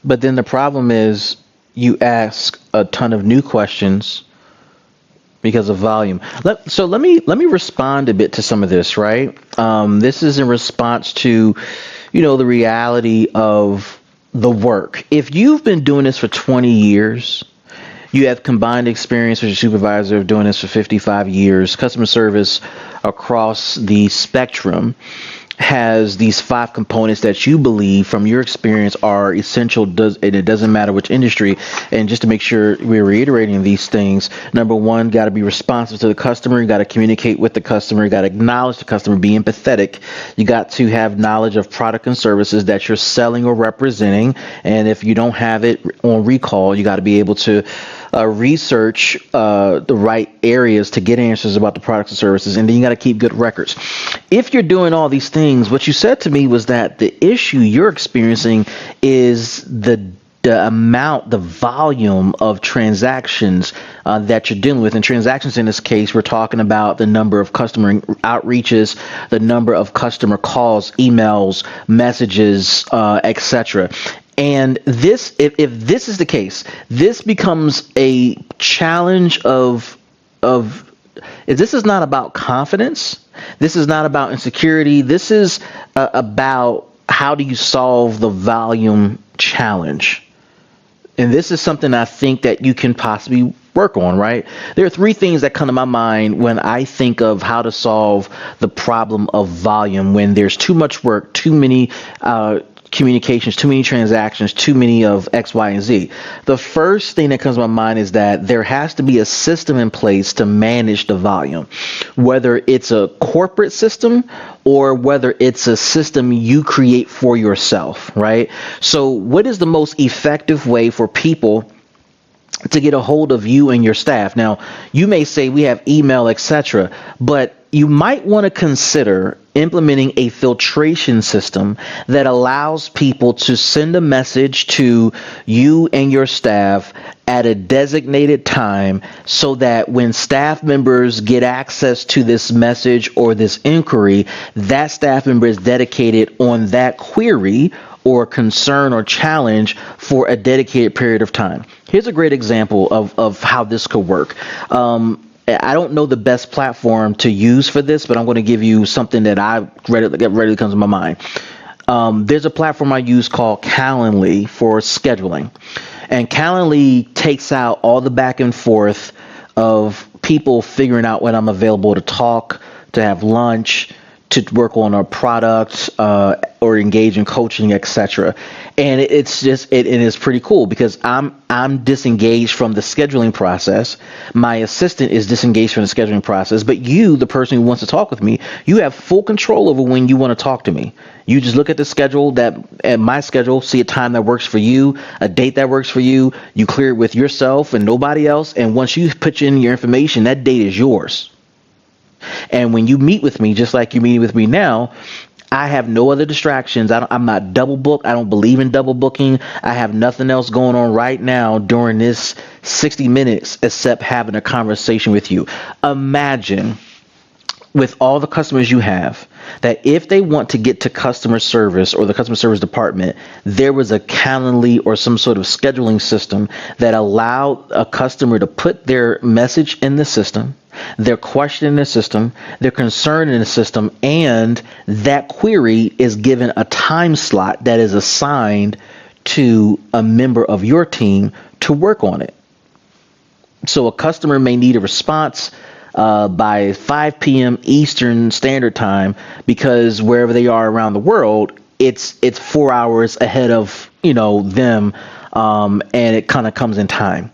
But then the problem is you ask a ton of new questions because of volume. So let me respond a bit to some of this, right? This is in response to, the reality of the work. If you've been doing this for 20 years, you have combined experience with your supervisor of doing this for 55 years, customer service across the spectrum has these five components that you believe from your experience are essential, and it doesn't matter which industry. And just to make sure we're reiterating these things, number one, got to be responsive to the customer. You got to communicate with the customer. You got to acknowledge the customer, be empathetic. You got to have knowledge of product and services that you're selling or representing. And if you don't have it on recall, you got to be able to research the right areas to get answers about the products and services, and then you got to keep good records. If you're doing all these things, what you said to me was that the issue you're experiencing is the volume of transactions that you're dealing with. And transactions in this case, we're talking about the number of customer outreaches, the number of customer calls, emails, messages, etc. And this, if this is the case, this becomes a challenge of this is not about confidence. This is not about insecurity. This is about how do you solve the volume challenge. And this is something I think that you can possibly work on, right? There are three things that come to my mind when I think of how to solve the problem of volume when there's too much work, too many communications, too many transactions, too many of X, Y, and Z. The first thing that comes to my mind is that there has to be a system in place to manage the volume, whether it's a corporate system or whether it's a system you create for yourself, right? So what is the most effective way for people to get a hold of you and your staff? Now, you may say we have email, etc., but you might want to consider implementing a filtration system that allows people to send a message to you and your staff at a designated time so that when staff members get access to this message or this inquiry, that staff member is dedicated on that query or concern or challenge for a dedicated period of time. Here's a great example of how this could work. I don't know the best platform to use for this, but I'm going to give you something that readily comes to my mind. There's a platform I use called Calendly for scheduling. And Calendly takes out all the back and forth of people figuring out when I'm available to talk, to have lunch, to work on a product, or engage in coaching, etc. And it's just it is pretty cool because I'm disengaged from the scheduling process. My assistant is disengaged from the scheduling process, but you, the person who wants to talk with me, you have full control over when you want to talk to me. You just look at the schedule at my schedule, see a time that works for you, a date that works for you. You clear it with yourself and nobody else. And once you put in your information, that date is yours. And when you meet with me, just like you meet with me now, I have no other distractions. I'm not double booked. I don't believe in double booking. I have nothing else going on right now during this 60 minutes except having a conversation with you. Imagine with all the customers you have that if they want to get to customer service or the customer service department, there was a Calendly or some sort of scheduling system that allowed a customer to put their message in the system, their question in the system, their concern in the system, and that query is given a time slot that is assigned to a member of your team to work on it. So a customer may need a response by 5 p.m. Eastern Standard Time because wherever they are around the world, it's 4 hours ahead of them, and it kind of comes in time.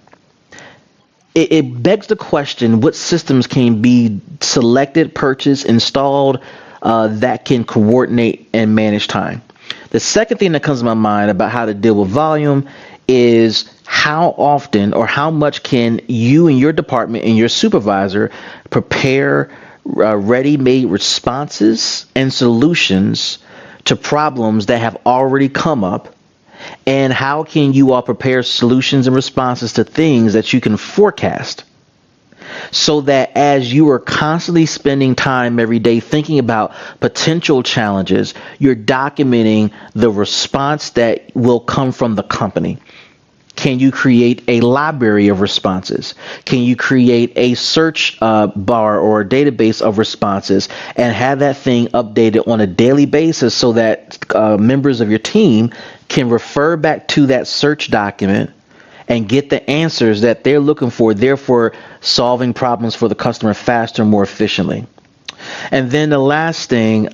It begs the question: what systems can be selected, purchased, installed that can coordinate and manage time? The second thing that comes to my mind about how to deal with volume is how often or how much can you and your department and your supervisor prepare ready-made responses and solutions to problems that have already come up, and how can you all prepare solutions and responses to things that you can forecast? so that as you are constantly spending time every day thinking about potential challenges, you're documenting the response that will come from the company. Can you create a library of responses? Can you create a search bar or a database of responses and have that thing updated on a daily basis so that members of your team can refer back to that search document and get the answers that they're looking for, therefore solving problems for the customer faster, more efficiently? And then the last thing,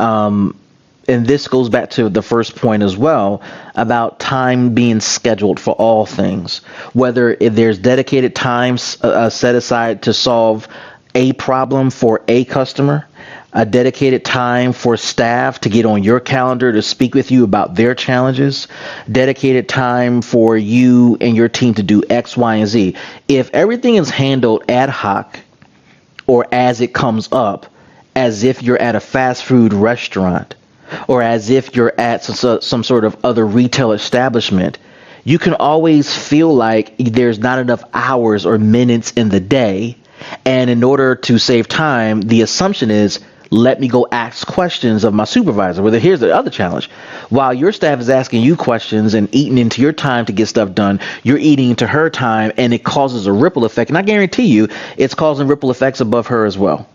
and this goes back to the first point as well, about time being scheduled for all things. Whether if there's dedicated times set aside to solve a problem for a customer, a dedicated time for staff to get on your calendar to speak with you about their challenges, dedicated time for you and your team to do X, Y, and Z. If everything is handled ad hoc or as it comes up, as if you're at a fast food restaurant, or as if you're at some sort of other retail establishment, you can always feel like there's not enough hours or minutes in the day. And in order to save time, the assumption is, let me go ask questions of my supervisor. Well, here's the other challenge. While your staff is asking you questions and eating into your time to get stuff done, you're eating into her time, and it causes a ripple effect. And I guarantee you, it's causing ripple effects above her as well.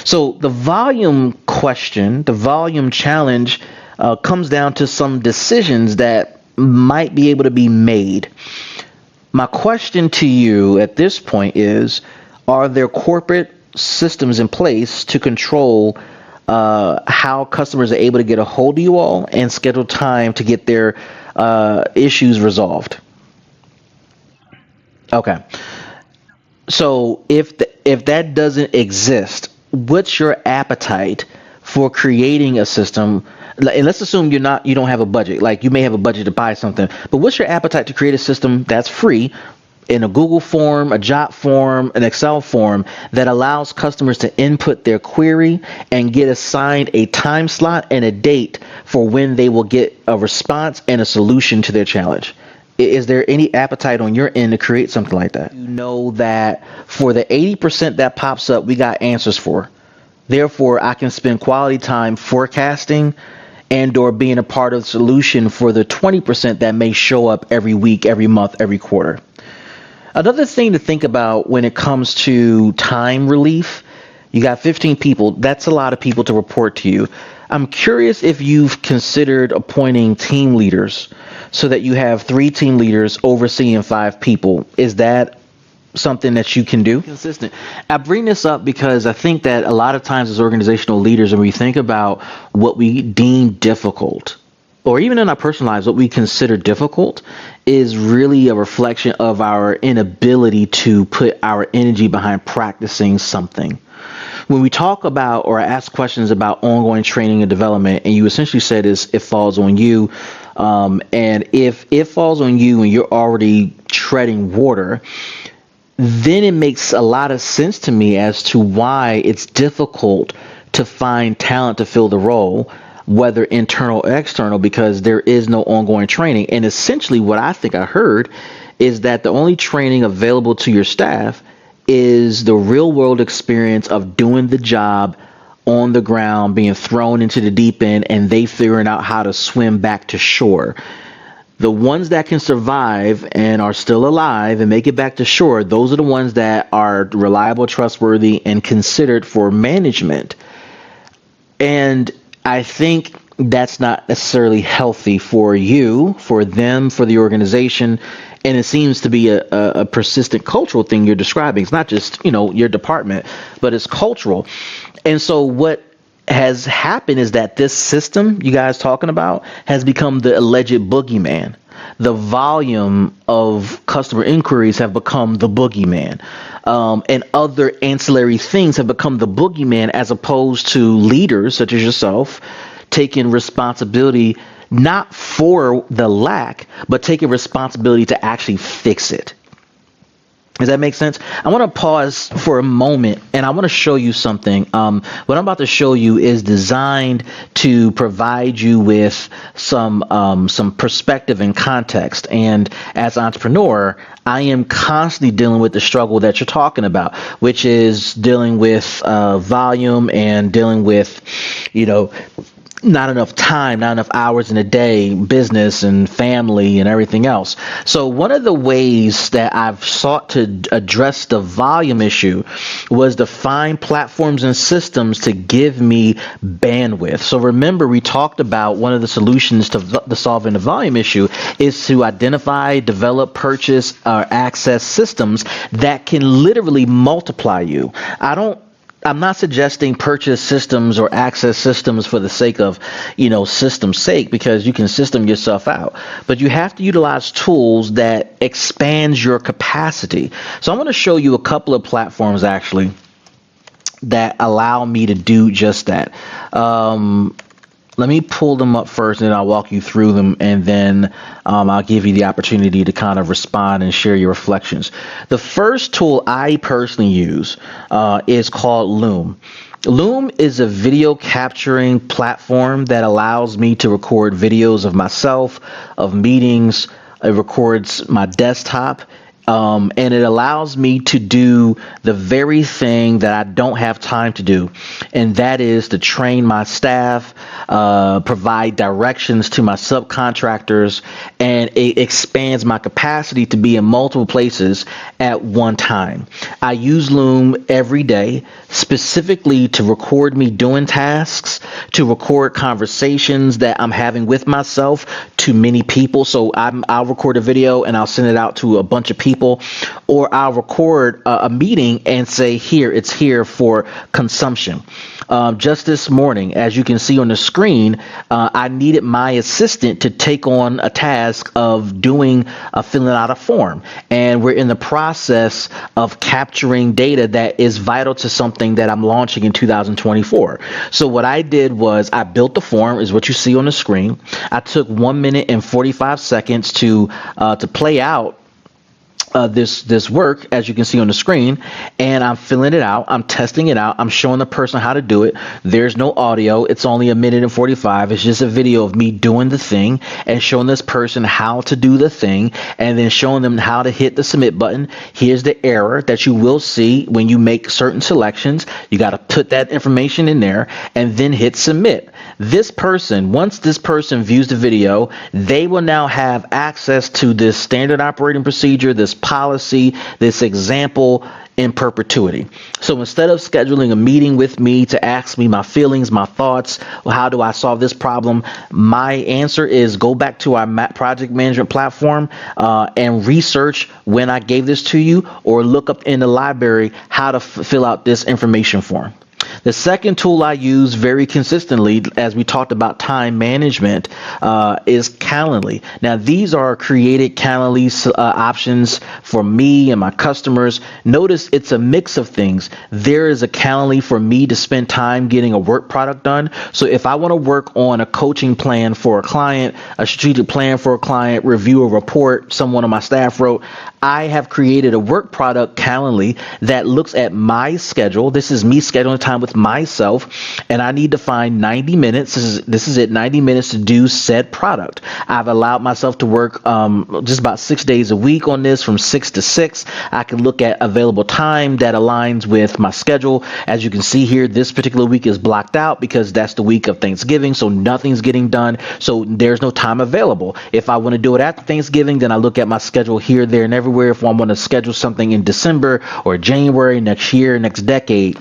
So the volume question, the volume challenge comes down to some decisions that might be able to be made. My question to you at this point is, are there corporate systems in place to control how customers are able to get a hold of you all and schedule time to get their issues resolved? Okay. So if that doesn't exist, what's your appetite for creating a system? And let's assume you don't have a budget. Like, you may have a budget to buy something, but what's your appetite to create a system that's free in a Google form, a Jot form, an Excel form that allows customers to input their query and get assigned a time slot and a date for when they will get a response and a solution to their challenge? Is there any appetite on your end to create something like that? You know that for the 80% that pops up, we got answers for. Therefore, I can spend quality time forecasting and or being a part of the solution for the 20% that may show up every week, every month, every quarter. Another thing to think about when it comes to time relief, you got 15 people. That's a lot of people to report to you. I'm curious if you've considered appointing team leaders so that you have 3 team leaders overseeing 5 people. Is that something that you can do? Consistent. I bring this up because I think that a lot of times as organizational leaders, when we think about what we deem difficult, or even in our personal lives, what we consider difficult is really a reflection of our inability to put our energy behind practicing something. When we talk about or ask questions about ongoing training and development, and you essentially said is it falls on you, and if it falls on you and you're already treading water, then it makes a lot of sense to me as to why it's difficult to find talent to fill the role, whether internal or external, because there is no ongoing training. And essentially what I think I heard is that the only training available to your staff is the real world experience of doing the job on the ground, being thrown into the deep end, and they figuring out how to swim back to shore. The ones that can survive and are still alive and make it back to shore, those are the ones that are reliable, trustworthy, and considered for management. And I think that's not necessarily healthy for you, for them, for the organization. And it seems to be a persistent cultural thing you're describing. It's not just, your department, but it's cultural. And so what has happened is that this system you guys talking about has become the alleged boogeyman. The volume of customer inquiries have become the boogeyman. And other ancillary things have become the boogeyman, as opposed to leaders such as yourself taking responsibility not for the lack, but taking responsibility to actually fix it. Does that make sense? I want to pause for a moment and I want to show you something. What I'm about to show you is designed to provide you with some perspective and context. And as an entrepreneur, I am constantly dealing with the struggle that you're talking about, which is dealing with volume and dealing with, you know, not enough time, not enough hours in a day, business and family and everything else. So one of the ways that I've sought to address the volume issue was to find platforms and systems to give me bandwidth. So remember, we talked about one of the solutions to solving the volume issue is to identify, develop, purchase, or access systems that can literally multiply you. I'm not suggesting purchase systems or access systems for the sake of, system's sake, because you can system yourself out. But you have to utilize tools that expands your capacity. So I'm going to show you a couple of platforms actually that allow me to do just that. Let me pull them up first, and then I'll walk you through them, and then I'll give you the opportunity to kind of respond and share your reflections. The first tool I personally use is called Loom. Loom is a video capturing platform that allows me to record videos of myself, of meetings. It records my desktop. And it allows me to do the very thing that I don't have time to do, and that is to train my staff, provide directions to my subcontractors, and it expands my capacity to be in multiple places at one time. I use Loom every day, specifically to record me doing tasks, to record conversations that I'm having with myself to many people. So I'll record a video and I'll send it out to a bunch of people. Or I'll record a meeting and say, it's here for consumption. Just this morning, as you can see on the screen, I needed my assistant to take on a task of filling out a form. And we're in the process of capturing data that is vital to something that I'm launching in 2024. So what I did was I built the form, is what you see on the screen. I took 1 minute and 45 seconds to play out this work, as you can see on the screen, and I'm filling it out. I'm testing it out. I'm showing the person how to do it. There's no audio. It's only 1 minute and 45. It's just a video of me doing the thing and showing this person how to do the thing, and then showing them how to hit the submit button. Here's the error that you will see when you make certain selections. You got to put that information in there and then hit submit. Once this person views the video, they will now have access to this standard operating procedure, this policy, this example in perpetuity. So instead of scheduling a meeting with me to ask me my feelings, my thoughts, how do I solve this problem, my answer is go back to our project management platform and research when I gave this to you, or look up in the library how to fill out this information form. The second tool I use very consistently, as we talked about time management, is Calendly. Now, these are created Calendly options for me and my customers. Notice it's a mix of things. There is a Calendly for me to spend time getting a work product done. So if I want to work on a coaching plan for a client, a strategic plan for a client, review a report someone on my staff wrote, I have created a work product Calendly that looks at my schedule. This is me scheduling time with myself, and I need to find 90 minutes. This is it, 90 minutes to do said product. I've allowed myself to work just about 6 days a week on this, from 6 to 6. I can look at available time that aligns with my schedule. As you can see here, this particular week is blocked out because that's the week of Thanksgiving, so nothing's getting done. So there's no time available. If I want to do it after Thanksgiving, then I look at my schedule here, there, and everywhere. If I want to schedule something in December or January next year, next decade,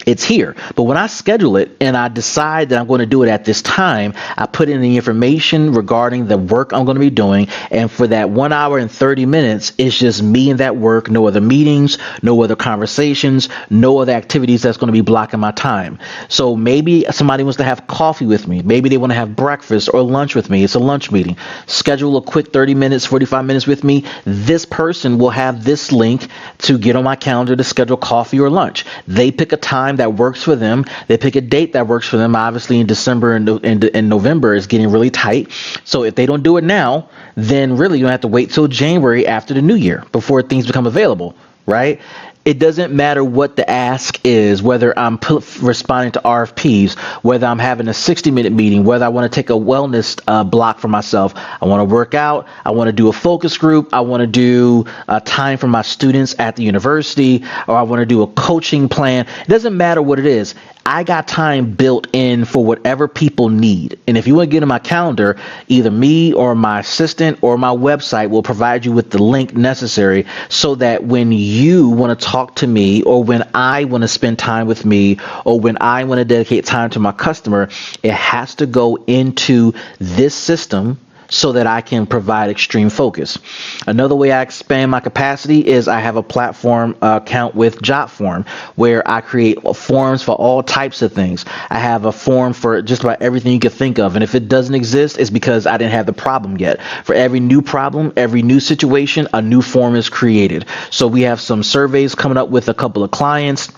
it's here. But when I schedule it and I decide that I'm going to do it at this time, I put in the information regarding the work I'm going to be doing. And for that 1 hour and 30 minutes, it's just me and that work, no other meetings, no other conversations, no other activities that's going to be blocking my time. So maybe somebody wants to have coffee with me. Maybe they want to have breakfast or lunch with me. It's a lunch meeting. Schedule a quick 30 minutes, 45 minutes with me. This person will have this link to get on my calendar to schedule coffee or lunch. They pick a time time that works for them. They pick a date that works for them. Obviously, in December and November is getting really tight. So if they don't do it now, then really you have to wait till January after the new year before things become available, right? It doesn't matter what the ask is, whether I'm responding to RFPs, whether I'm having a 60-minute meeting, whether I want to take a wellness block for myself. I want to work out. I want to do a focus group. I want to do time for my students at the university, or I want to do a coaching plan. It doesn't matter what it is. I got time built in for whatever people need. And if you want to get in my calendar, either me or my assistant or my website will provide you with the link necessary so that when you want to talk to me, or when I want to spend time with me, or when I want to dedicate time to my customer, it has to go into this system so that I can provide extreme focus. Another way I expand my capacity is I have a platform account with JotForm, where I create forms for all types of things. I have a form for just about everything you can think of. And if it doesn't exist, it's because I didn't have the problem yet. For every new problem, every new situation, a new form is created. So we have some surveys coming up with a couple of clients.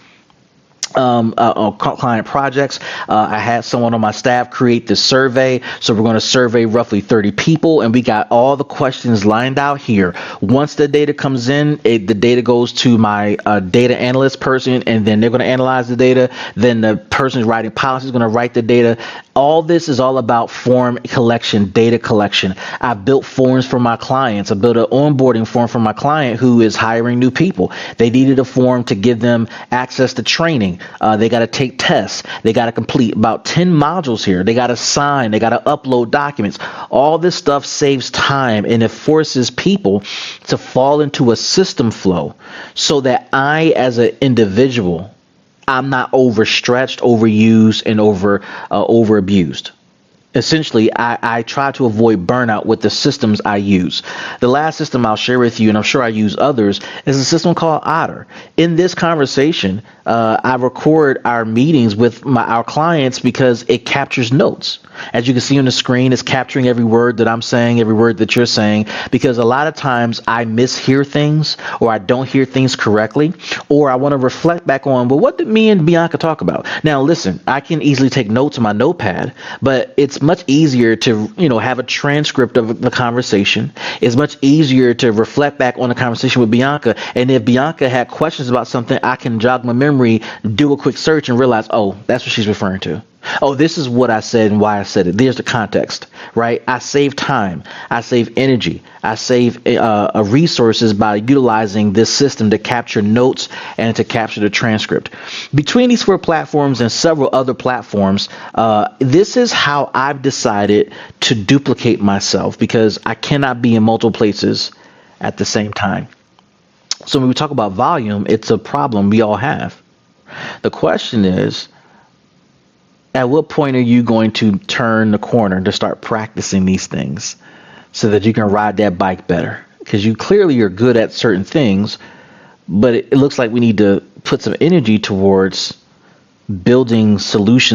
Client projects. I had someone on my staff create this survey. So we're going to survey roughly 30 people, and we got all the questions lined out here. Once the data comes in, the data goes to my data analyst person, and then they're going to analyze the data. Then the person who's writing policy is going to write the data. All this is all about form collection, data collection. I built forms for my clients. I built an onboarding form for my client who is hiring new people. They needed a form to give them access to training. They got to take tests. They got to complete about 10 modules here. They got to sign. They got to upload documents. All this stuff saves time, and it forces people to fall into a system flow so that I, as an individual, I'm not overstretched, overused, and over abused. Essentially, I try to avoid burnout with the systems I use. The last system I'll share with you, and I'm sure I use others, is a system called Otter. In this conversation, I record our meetings with our clients because it captures notes. As you can see on the screen, it's capturing every word that I'm saying, every word that you're saying, because a lot of times I mishear things, or I don't hear things correctly, or I want to reflect back on, well, what did me and Bianca talk about? Now, listen, I can easily take notes on my notepad, but it's much easier to, have a transcript of the conversation. It's much easier to reflect back on the conversation with Bianca. And if Bianca had questions about something, I can jog my memory, do a quick search, and realize, oh, that's what she's referring to. Oh, this is what I said and why I said it. There's the context, right? I save time. I save energy. I save resources by utilizing this system to capture notes and to capture the transcript. Between these 4 platforms and several other platforms, this is how I've decided to duplicate myself, because I cannot be in multiple places at the same time. So when we talk about volume, it's a problem we all have. The question is, at what point are you going to turn the corner to start practicing these things so that you can ride that bike better? Because you clearly are good at certain things, but it looks like we need to put some energy towards building solutions